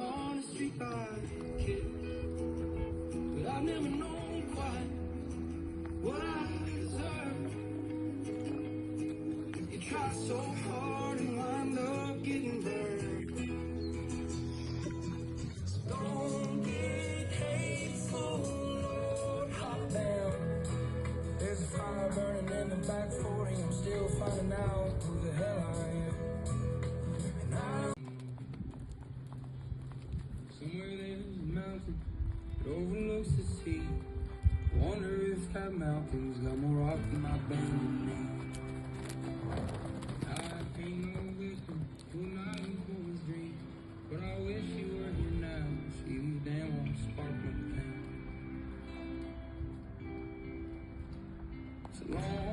up on the street by a kid, but I've never known quite what I deserve. You try so hard and wind up getting burned. Don't get hateful, Lord, hop down. There's a fire burning in the back 40. I'm still finding out who the hell I am. And somewhere there's a mountain that overlooks the sea. I wonder if that mountain's got more rock in my band than me. I ain't no victim to a night woman's dream, but I wish you were here now. See you damn won't spark my pain. It's a long